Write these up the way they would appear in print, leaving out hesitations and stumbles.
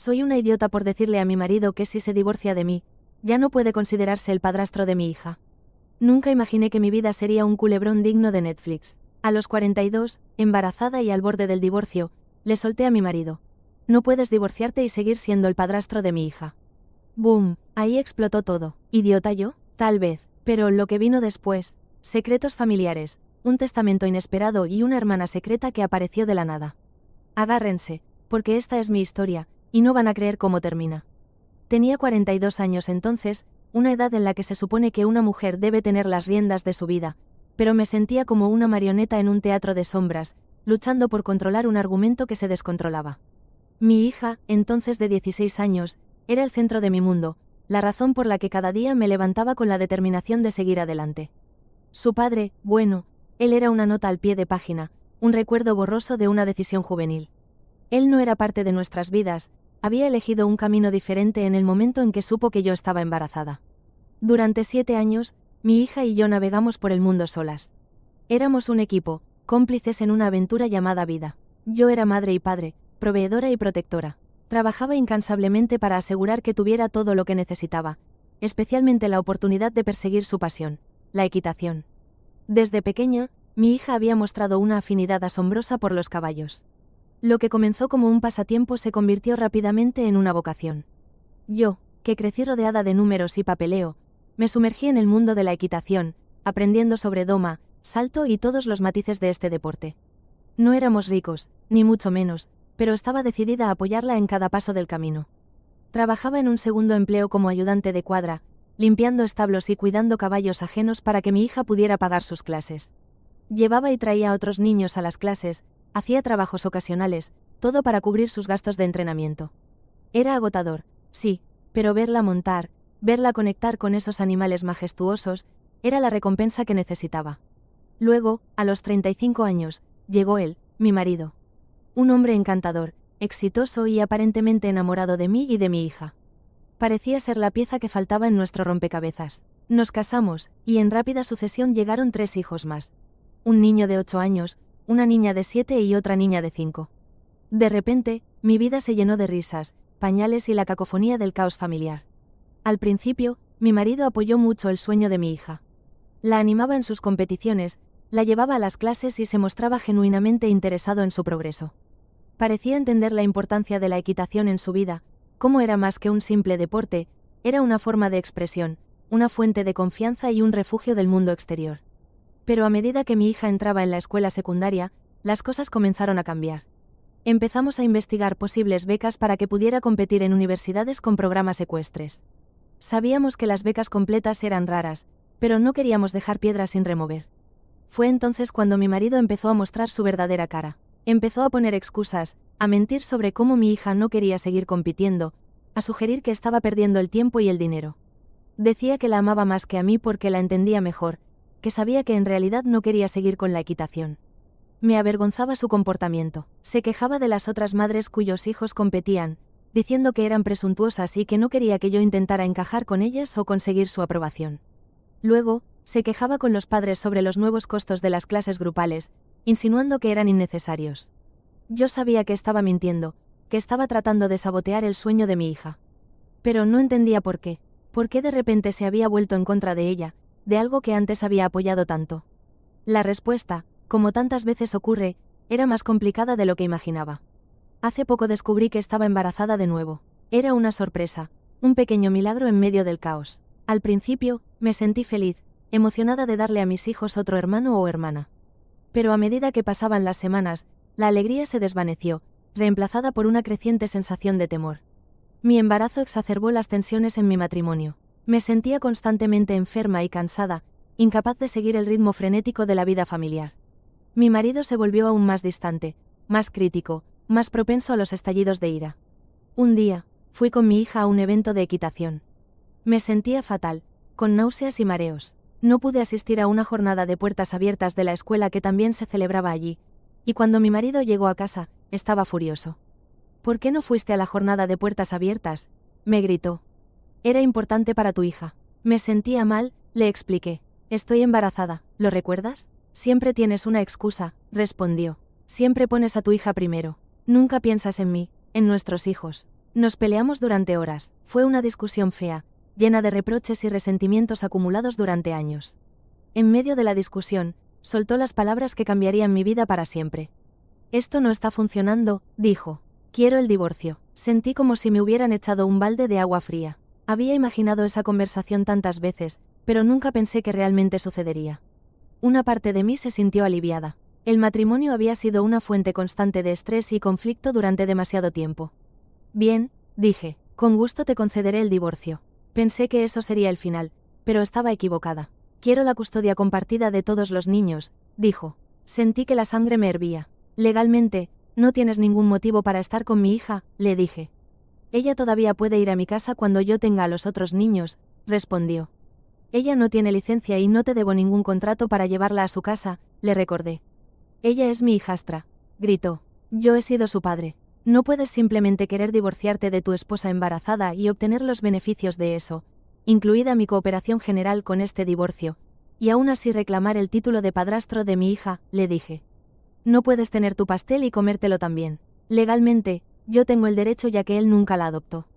Soy una idiota por decirle a mi marido que si se divorcia de mí, ya no puede considerarse el padrastro de mi hija. Nunca imaginé que mi vida sería un culebrón digno de Netflix. A los 42, embarazada y al borde del divorcio, le solté a mi marido. No puedes divorciarte y seguir siendo el padrastro de mi hija. ¡Boom! Ahí explotó todo. ¿Idiota yo? Tal vez. Pero lo que vino después, secretos familiares, un testamento inesperado y una hermana secreta que apareció de la nada. Agárrense, porque esta es mi historia, y no van a creer cómo termina. Tenía 42 años entonces, una edad en la que se supone que una mujer debe tener las riendas de su vida, pero me sentía como una marioneta en un teatro de sombras, luchando por controlar un argumento que se descontrolaba. Mi hija, entonces de 16 años, era el centro de mi mundo, la razón por la que cada día me levantaba con la determinación de seguir adelante. Su padre, bueno, él era una nota al pie de página, un recuerdo borroso de una decisión juvenil. Él no era parte de nuestras vidas, había elegido un camino diferente en el momento en que supo que yo estaba embarazada. Durante 7 años, mi hija y yo navegamos por el mundo solas. Éramos un equipo, cómplices en una aventura llamada vida. Yo era madre y padre, proveedora y protectora. Trabajaba incansablemente para asegurar que tuviera todo lo que necesitaba, especialmente la oportunidad de perseguir su pasión, la equitación. Desde pequeña, mi hija había mostrado una afinidad asombrosa por los caballos. Lo que comenzó como un pasatiempo se convirtió rápidamente en una vocación. Yo, que crecí rodeada de números y papeleo, me sumergí en el mundo de la equitación, aprendiendo sobre doma, salto y todos los matices de este deporte. No éramos ricos, ni mucho menos, pero estaba decidida a apoyarla en cada paso del camino. Trabajaba en un segundo empleo como ayudante de cuadra, limpiando establos y cuidando caballos ajenos para que mi hija pudiera pagar sus clases. Llevaba y traía a otros niños a las clases, hacía trabajos ocasionales, todo para cubrir sus gastos de entrenamiento. Era agotador, sí, pero verla montar, verla conectar con esos animales majestuosos, era la recompensa que necesitaba. Luego, a los 35 años, llegó él, mi marido. Un hombre encantador, exitoso y aparentemente enamorado de mí y de mi hija. Parecía ser la pieza que faltaba en nuestro rompecabezas. Nos casamos, y en rápida sucesión llegaron 3 hijos más. Un niño de 8 años, una niña de 7 y otra niña de 5. De repente, mi vida se llenó de risas, pañales y la cacofonía del caos familiar. Al principio, mi marido apoyó mucho el sueño de mi hija. La animaba en sus competiciones, la llevaba a las clases y se mostraba genuinamente interesado en su progreso. Parecía entender la importancia de la equitación en su vida, cómo era más que un simple deporte, era una forma de expresión, una fuente de confianza y un refugio del mundo exterior. Pero a medida que mi hija entraba en la escuela secundaria, las cosas comenzaron a cambiar. Empezamos a investigar posibles becas para que pudiera competir en universidades con programas ecuestres. Sabíamos que las becas completas eran raras, pero no queríamos dejar piedras sin remover. Fue entonces cuando mi marido empezó a mostrar su verdadera cara. Empezó a poner excusas, a mentir sobre cómo mi hija no quería seguir compitiendo, a sugerir que estaba perdiendo el tiempo y el dinero. Decía que la amaba más que a mí porque la entendía mejor, que sabía que en realidad no quería seguir con la equitación. Me avergonzaba su comportamiento. Se quejaba de las otras madres cuyos hijos competían, diciendo que eran presuntuosas y que no quería que yo intentara encajar con ellas o conseguir su aprobación. Luego, se quejaba con los padres sobre los nuevos costos de las clases grupales, insinuando que eran innecesarios. Yo sabía que estaba mintiendo, que estaba tratando de sabotear el sueño de mi hija. Pero no entendía por qué. ¿Por qué de repente se había vuelto en contra de ella, de algo que antes había apoyado tanto? La respuesta, como tantas veces ocurre, era más complicada de lo que imaginaba. Hace poco descubrí que estaba embarazada de nuevo. Era una sorpresa, un pequeño milagro en medio del caos. Al principio, me sentí feliz, emocionada de darle a mis hijos otro hermano o hermana. Pero a medida que pasaban las semanas, la alegría se desvaneció, reemplazada por una creciente sensación de temor. Mi embarazo exacerbó las tensiones en mi matrimonio. Me sentía constantemente enferma y cansada, incapaz de seguir el ritmo frenético de la vida familiar. Mi marido se volvió aún más distante, más crítico, más propenso a los estallidos de ira. Un día, fui con mi hija a un evento de equitación. Me sentía fatal, con náuseas y mareos. No pude asistir a una jornada de puertas abiertas de la escuela que también se celebraba allí, y cuando mi marido llegó a casa, estaba furioso. ¿Por qué no fuiste a la jornada de puertas abiertas?, me gritó. Era importante para tu hija. Me sentía mal, le expliqué. Estoy embarazada, ¿lo recuerdas? Siempre tienes una excusa, respondió. Siempre pones a tu hija primero. Nunca piensas en mí, en nuestros hijos. Nos peleamos durante horas. Fue una discusión fea, llena de reproches y resentimientos acumulados durante años. En medio de la discusión, soltó las palabras que cambiarían mi vida para siempre. Esto no está funcionando, dijo. Quiero el divorcio. Sentí como si me hubieran echado un balde de agua fría. Había imaginado esa conversación tantas veces, pero nunca pensé que realmente sucedería. Una parte de mí se sintió aliviada. El matrimonio había sido una fuente constante de estrés y conflicto durante demasiado tiempo. Bien, dije, con gusto te concederé el divorcio. Pensé que eso sería el final, pero estaba equivocada. Quiero la custodia compartida de todos los niños, dijo. Sentí que la sangre me hervía. Legalmente, no tienes ningún motivo para estar con mi hija, le dije. Ella todavía puede ir a mi casa cuando yo tenga a los otros niños, respondió. Ella no tiene licencia y no te debo ningún contrato para llevarla a su casa, le recordé. Ella es mi hijastra, gritó. Yo he sido su padre. No puedes simplemente querer divorciarte de tu esposa embarazada y obtener los beneficios de eso, incluida mi cooperación general con este divorcio, y aún así reclamar el título de padrastro de mi hija, le dije. No puedes tener tu pastel y comértelo también. Legalmente, yo tengo el derecho ya que él nunca la adoptó.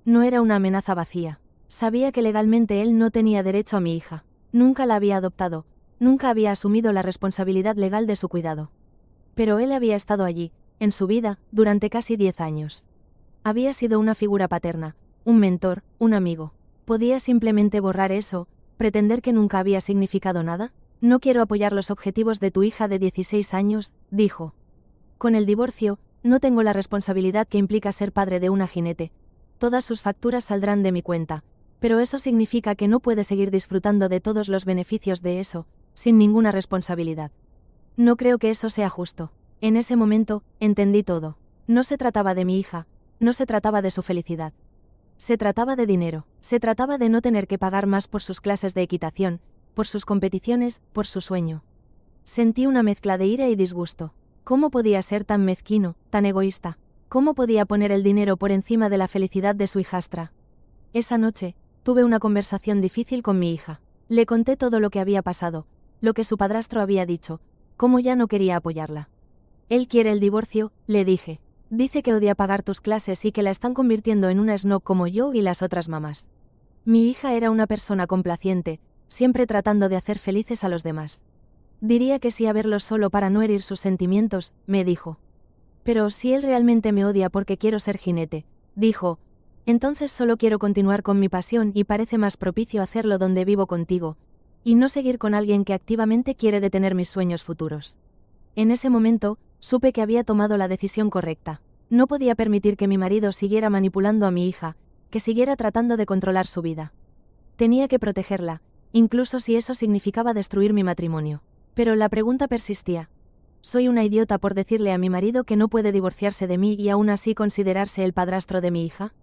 No era una amenaza vacía. Sabía que legalmente él no tenía derecho a mi hija. Nunca la había adoptado, nunca había asumido la responsabilidad legal de su cuidado. Pero él había estado allí, en su vida, durante casi 10 años. Había sido una figura paterna, un mentor, un amigo. ¿Podía simplemente borrar eso, pretender que nunca había significado nada? No quiero apoyar los objetivos de tu hija de 16 años, dijo. Con el divorcio, no tengo la responsabilidad que implica ser padre de una jinete. Todas sus facturas saldrán de mi cuenta, pero eso significa que no puede seguir disfrutando de todos los beneficios de eso, sin ninguna responsabilidad. No creo que eso sea justo. En ese momento, entendí todo. No se trataba de mi hija, no se trataba de su felicidad. Se trataba de dinero, se trataba de no tener que pagar más por sus clases de equitación, por sus competiciones, por su sueño. Sentí una mezcla de ira y disgusto. ¿Cómo podía ser tan mezquino, tan egoísta? ¿Cómo podía poner el dinero por encima de la felicidad de su hijastra? Esa noche, tuve una conversación difícil con mi hija. Le conté todo lo que había pasado, lo que su padrastro había dicho, cómo ya no quería apoyarla. Él quiere el divorcio, le dije. Dice que odia pagar tus clases y que la están convirtiendo en una snob como yo y las otras mamás. Mi hija era una persona complaciente, siempre tratando de hacer felices a los demás. Diría que sí a verlo solo para no herir sus sentimientos, me dijo. Pero si él realmente me odia porque quiero ser jinete, dijo, entonces solo quiero continuar con mi pasión y parece más propicio hacerlo donde vivo contigo, y no seguir con alguien que activamente quiere detener mis sueños futuros. En ese momento, supe que había tomado la decisión correcta. No podía permitir que mi marido siguiera manipulando a mi hija, que siguiera tratando de controlar su vida. Tenía que protegerla, incluso si eso significaba destruir mi matrimonio. Pero la pregunta persistía. ¿Soy una idiota por decirle a mi marido que no puede divorciarse de mí y aún así considerarse el padrastro de mi hija?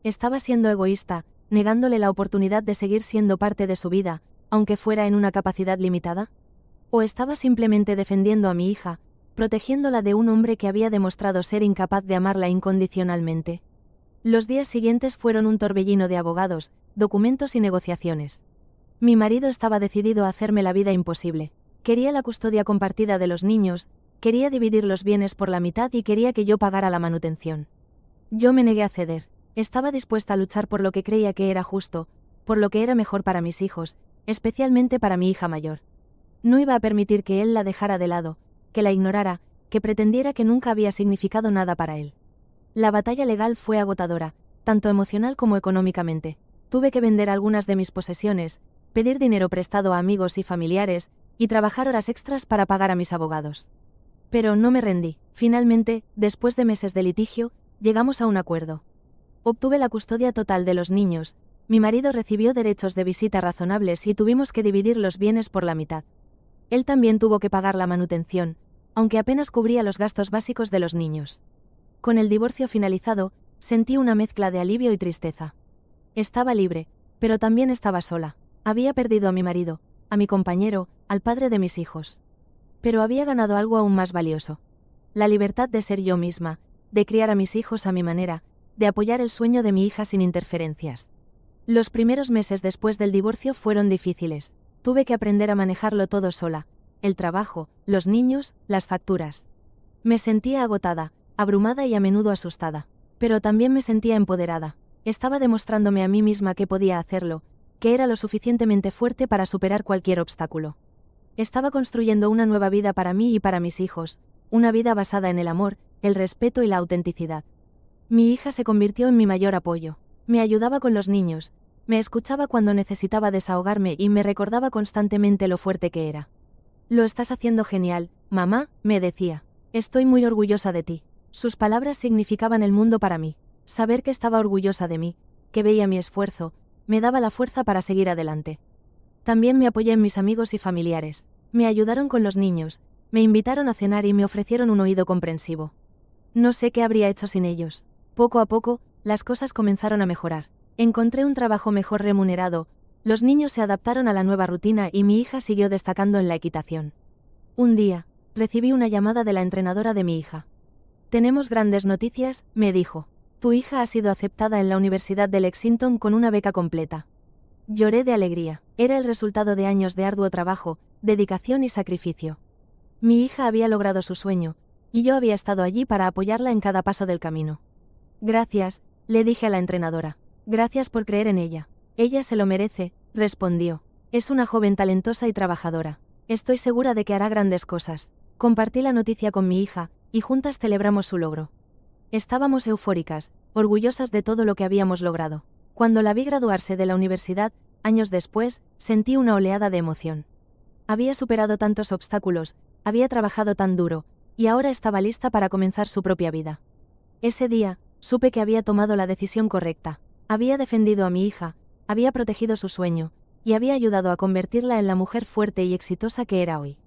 ¿Estaba siendo egoísta, negándole la oportunidad de seguir siendo parte de su vida, aunque fuera en una capacidad limitada? ¿O estaba simplemente defendiendo a mi hija, protegiéndola de un hombre que había demostrado ser incapaz de amarla incondicionalmente? Los días siguientes fueron un torbellino de abogados, documentos y negociaciones. Mi marido estaba decidido a hacerme la vida imposible. Quería la custodia compartida de los niños, quería dividir los bienes por la mitad y quería que yo pagara la manutención. Yo me negué a ceder. Estaba dispuesta a luchar por lo que creía que era justo, por lo que era mejor para mis hijos, especialmente para mi hija mayor. No iba a permitir que él la dejara de lado, que la ignorara, que pretendiera que nunca había significado nada para él. La batalla legal fue agotadora, tanto emocional como económicamente. Tuve que vender algunas de mis posesiones, pedir dinero prestado a amigos y familiares, y trabajar horas extras para pagar a mis abogados. Pero no me rendí. Finalmente, después de meses de litigio, llegamos a un acuerdo. Obtuve la custodia total de los niños, mi marido recibió derechos de visita razonables y tuvimos que dividir los bienes por la mitad. Él también tuvo que pagar la manutención, aunque apenas cubría los gastos básicos de los niños. Con el divorcio finalizado, sentí una mezcla de alivio y tristeza. Estaba libre, pero también estaba sola. Había perdido a mi marido, a mi compañero, al padre de mis hijos. Pero había ganado algo aún más valioso. La libertad de ser yo misma, de criar a mis hijos a mi manera, de apoyar el sueño de mi hija sin interferencias. Los primeros meses después del divorcio fueron difíciles. Tuve que aprender a manejarlo todo sola, el trabajo, los niños, las facturas. Me sentía agotada, abrumada y a menudo asustada. Pero también me sentía empoderada. Estaba demostrándome a mí misma que podía hacerlo, que era lo suficientemente fuerte para superar cualquier obstáculo. Estaba construyendo una nueva vida para mí y para mis hijos, una vida basada en el amor, el respeto y la autenticidad. Mi hija se convirtió en mi mayor apoyo. Me ayudaba con los niños, me escuchaba cuando necesitaba desahogarme y me recordaba constantemente lo fuerte que era. Lo estás haciendo genial, mamá, me decía. Estoy muy orgullosa de ti. Sus palabras significaban el mundo para mí. Saber que estaba orgullosa de mí, que veía mi esfuerzo, me daba la fuerza para seguir adelante. También me apoyé en mis amigos y familiares. Me ayudaron con los niños, me invitaron a cenar y me ofrecieron un oído comprensivo. No sé qué habría hecho sin ellos. Poco a poco, las cosas comenzaron a mejorar. Encontré un trabajo mejor remunerado, los niños se adaptaron a la nueva rutina y mi hija siguió destacando en la equitación. Un día, recibí una llamada de la entrenadora de mi hija. Tenemos grandes noticias, me dijo. Tu hija ha sido aceptada en la Universidad de Lexington con una beca completa. Lloré de alegría. Era el resultado de años de arduo trabajo, dedicación y sacrificio. Mi hija había logrado su sueño, y yo había estado allí para apoyarla en cada paso del camino. Gracias, le dije a la entrenadora. Gracias por creer en ella. Ella se lo merece, respondió. Es una joven talentosa y trabajadora. Estoy segura de que hará grandes cosas. Compartí la noticia con mi hija, y juntas celebramos su logro. Estábamos eufóricas, orgullosas de todo lo que habíamos logrado. Cuando la vi graduarse de la universidad, años después, sentí una oleada de emoción. Había superado tantos obstáculos, había trabajado tan duro, y ahora estaba lista para comenzar su propia vida. Ese día, supe que había tomado la decisión correcta. Había defendido a mi hija, había protegido su sueño, y había ayudado a convertirla en la mujer fuerte y exitosa que era hoy.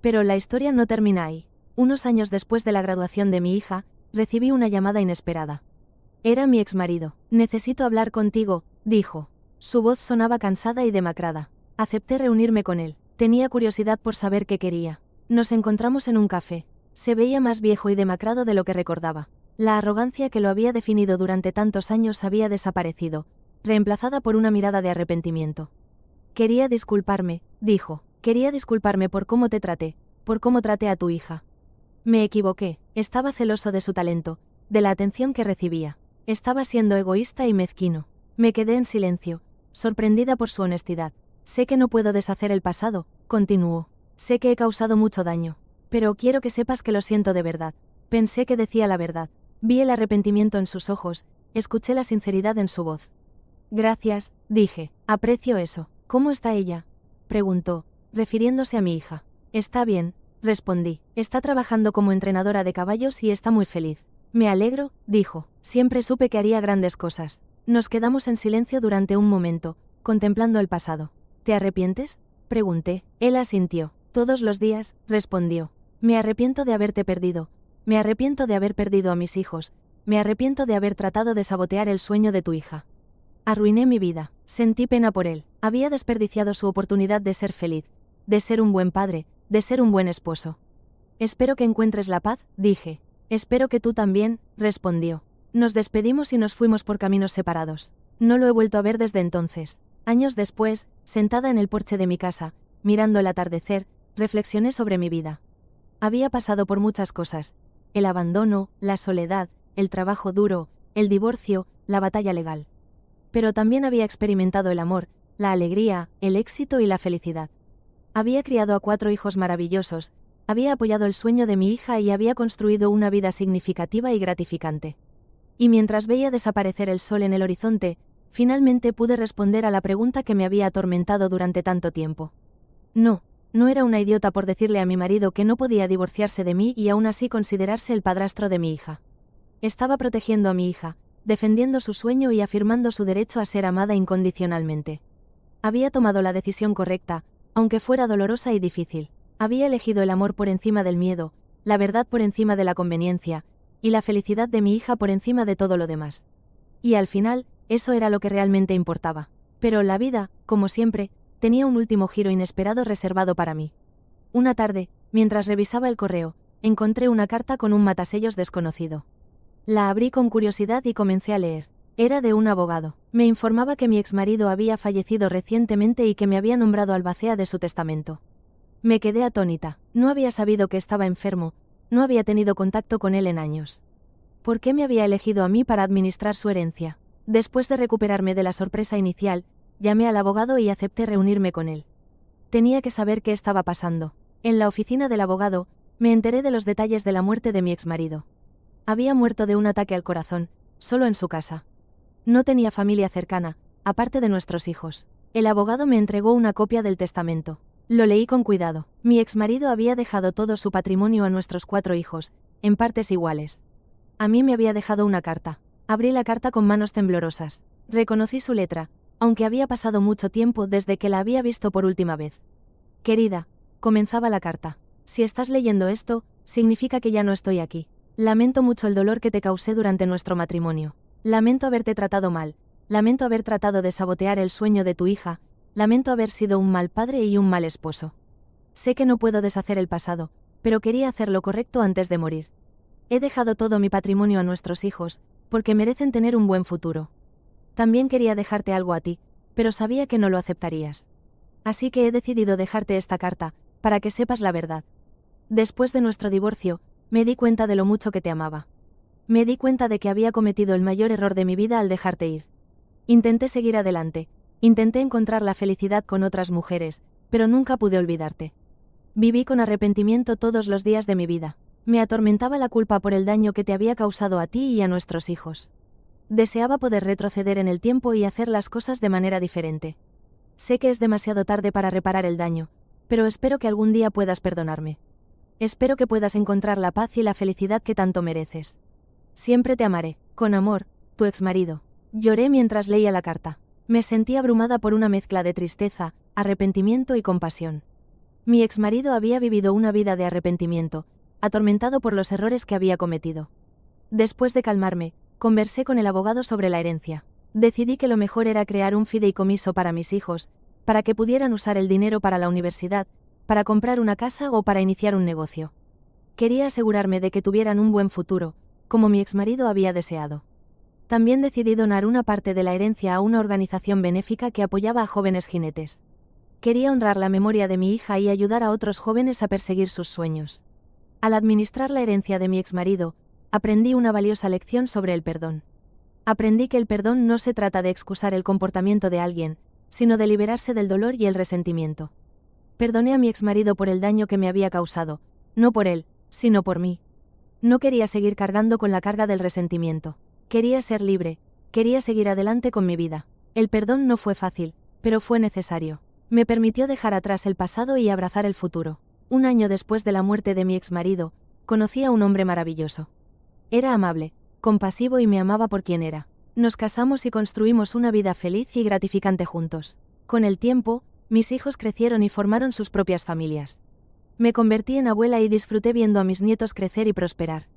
Pero la historia no termina ahí. Unos años después de la graduación de mi hija, recibí una llamada inesperada. Era mi exmarido. Necesito hablar contigo, dijo. Su voz sonaba cansada y demacrada. Acepté reunirme con él. Tenía curiosidad por saber qué quería. Nos encontramos en un café. Se veía más viejo y demacrado de lo que recordaba. La arrogancia que lo había definido durante tantos años había desaparecido, reemplazada por una mirada de arrepentimiento. Quería disculparme, dijo. Quería disculparme por cómo te traté, por cómo traté a tu hija. Me equivoqué, estaba celoso de su talento, de la atención que recibía. Estaba siendo egoísta y mezquino. Me quedé en silencio, sorprendida por su honestidad. Sé que no puedo deshacer el pasado, continuó. Sé que he causado mucho daño. Pero quiero que sepas que lo siento de verdad. Pensé que decía la verdad. Vi el arrepentimiento en sus ojos, escuché la sinceridad en su voz. Gracias, dije. Aprecio eso. ¿Cómo está ella?, preguntó, refiriéndose a mi hija. Está bien, respondí. Está trabajando como entrenadora de caballos y está muy feliz. Me alegro, dijo. Siempre supe que haría grandes cosas. Nos quedamos en silencio durante un momento, contemplando el pasado. ¿Te arrepientes?, pregunté. Él asintió. Todos los días, respondió. Me arrepiento de haberte perdido. Me arrepiento de haber perdido a mis hijos. Me arrepiento de haber tratado de sabotear el sueño de tu hija. Arruiné mi vida. Sentí pena por él. Había desperdiciado su oportunidad de ser feliz, de ser un buen padre, de ser un buen esposo. Espero que encuentres la paz, dije. Espero que tú también, respondió. Nos despedimos y nos fuimos por caminos separados. No lo he vuelto a ver desde entonces. Años después, sentada en el porche de mi casa, mirando el atardecer, reflexioné sobre mi vida. Había pasado por muchas cosas. El abandono, la soledad, el trabajo duro, el divorcio, la batalla legal. Pero también había experimentado el amor, la alegría, el éxito y la felicidad. Había criado a 4 hijos maravillosos, había apoyado el sueño de mi hija y había construido una vida significativa y gratificante. Y mientras veía desaparecer el sol en el horizonte, finalmente pude responder a la pregunta que me había atormentado durante tanto tiempo. No era una idiota por decirle a mi marido que no podía divorciarse de mí y aún así considerarse el padrastro de mi hija. Estaba protegiendo a mi hija, defendiendo su sueño y afirmando su derecho a ser amada incondicionalmente. Había tomado la decisión correcta, aunque fuera dolorosa y difícil. Había elegido el amor por encima del miedo, la verdad por encima de la conveniencia, y la felicidad de mi hija por encima de todo lo demás. Y al final, eso era lo que realmente importaba. Pero la vida, como siempre, tenía un último giro inesperado reservado para mí. Una tarde, mientras revisaba el correo, encontré una carta con un matasellos desconocido. La abrí con curiosidad y comencé a leer. Era de un abogado. Me informaba que mi exmarido había fallecido recientemente y que me había nombrado albacea de su testamento. Me quedé atónita. No había sabido que estaba enfermo, no había tenido contacto con él en años. ¿Por qué me había elegido a mí para administrar su herencia? Después de recuperarme de la sorpresa inicial, llamé al abogado y acepté reunirme con él. Tenía que saber qué estaba pasando. En la oficina del abogado, me enteré de los detalles de la muerte de mi exmarido. Había muerto de un ataque al corazón, solo en su casa. No tenía familia cercana, aparte de nuestros hijos. El abogado me entregó una copia del testamento. Lo leí con cuidado. Mi exmarido había dejado todo su patrimonio a nuestros 4 hijos, en partes iguales. A mí me había dejado una carta. Abrí la carta con manos temblorosas. Reconocí su letra, aunque había pasado mucho tiempo desde que la había visto por última vez. Querida, comenzaba la carta. Si estás leyendo esto, significa que ya no estoy aquí. Lamento mucho el dolor que te causé durante nuestro matrimonio. Lamento haberte tratado mal. Lamento haber tratado de sabotear el sueño de tu hija. Lamento haber sido un mal padre y un mal esposo. Sé que no puedo deshacer el pasado, pero quería hacer lo correcto antes de morir. He dejado todo mi patrimonio a nuestros hijos, porque merecen tener un buen futuro. También quería dejarte algo a ti, pero sabía que no lo aceptarías. Así que he decidido dejarte esta carta, para que sepas la verdad. Después de nuestro divorcio, me di cuenta de lo mucho que te amaba. Me di cuenta de que había cometido el mayor error de mi vida al dejarte ir. Intenté seguir adelante, intenté encontrar la felicidad con otras mujeres, pero nunca pude olvidarte. Viví con arrepentimiento todos los días de mi vida. Me atormentaba la culpa por el daño que te había causado a ti y a nuestros hijos. Deseaba poder retroceder en el tiempo y hacer las cosas de manera diferente. Sé que es demasiado tarde para reparar el daño, pero espero que algún día puedas perdonarme. Espero que puedas encontrar la paz y la felicidad que tanto mereces. Siempre te amaré, con amor, tu exmarido. Lloré mientras leía la carta. Me sentí abrumada por una mezcla de tristeza, arrepentimiento y compasión. Mi exmarido había vivido una vida de arrepentimiento, atormentado por los errores que había cometido. Después de calmarme, conversé con el abogado sobre la herencia. Decidí que lo mejor era crear un fideicomiso para mis hijos, para que pudieran usar el dinero para la universidad, para comprar una casa o para iniciar un negocio. Quería asegurarme de que tuvieran un buen futuro, como mi exmarido había deseado. También decidí donar una parte de la herencia a una organización benéfica que apoyaba a jóvenes jinetes. Quería honrar la memoria de mi hija y ayudar a otros jóvenes a perseguir sus sueños. Al administrar la herencia de mi exmarido, aprendí una valiosa lección sobre el perdón. Aprendí que el perdón no se trata de excusar el comportamiento de alguien, sino de liberarse del dolor y el resentimiento. Perdoné a mi exmarido por el daño que me había causado, no por él, sino por mí. No quería seguir cargando con la carga del resentimiento. Quería ser libre, quería seguir adelante con mi vida. El perdón no fue fácil, pero fue necesario. Me permitió dejar atrás el pasado y abrazar el futuro. Un año después de la muerte de mi exmarido, conocí a un hombre maravilloso. Era amable, compasivo y me amaba por quien era. Nos casamos y construimos una vida feliz y gratificante juntos. Con el tiempo, mis hijos crecieron y formaron sus propias familias. Me convertí en abuela y disfruté viendo a mis nietos crecer y prosperar.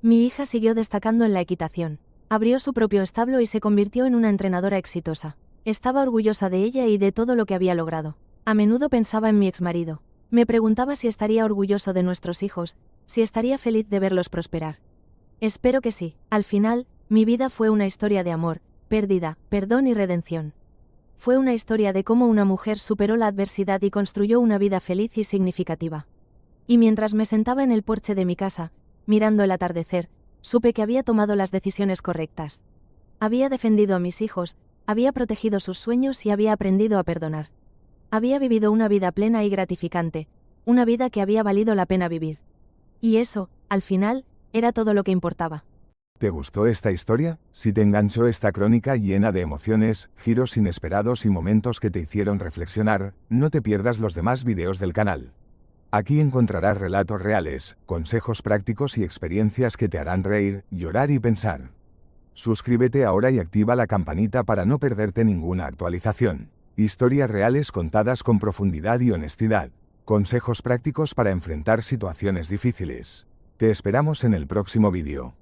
Mi hija siguió destacando en la equitación. Abrió su propio establo y se convirtió en una entrenadora exitosa. Estaba orgullosa de ella y de todo lo que había logrado. A menudo pensaba en mi exmarido. Me preguntaba si estaría orgulloso de nuestros hijos, si estaría feliz de verlos prosperar. Espero que sí. Al final, mi vida fue una historia de amor, pérdida, perdón y redención. Fue una historia de cómo una mujer superó la adversidad y construyó una vida feliz y significativa. Y mientras me sentaba en el porche de mi casa, mirando el atardecer, supe que había tomado las decisiones correctas. Había defendido a mis hijos, había protegido sus sueños y había aprendido a perdonar. Había vivido una vida plena y gratificante, una vida que había valido la pena vivir. Y eso, al final, era todo lo que importaba. ¿Te gustó esta historia? Si te enganchó esta crónica llena de emociones, giros inesperados y momentos que te hicieron reflexionar, no te pierdas los demás videos del canal. Aquí encontrarás relatos reales, consejos prácticos y experiencias que te harán reír, llorar y pensar. Suscríbete ahora y activa la campanita para no perderte ninguna actualización. Historias reales contadas con profundidad y honestidad. Consejos prácticos para enfrentar situaciones difíciles. Te esperamos en el próximo vídeo.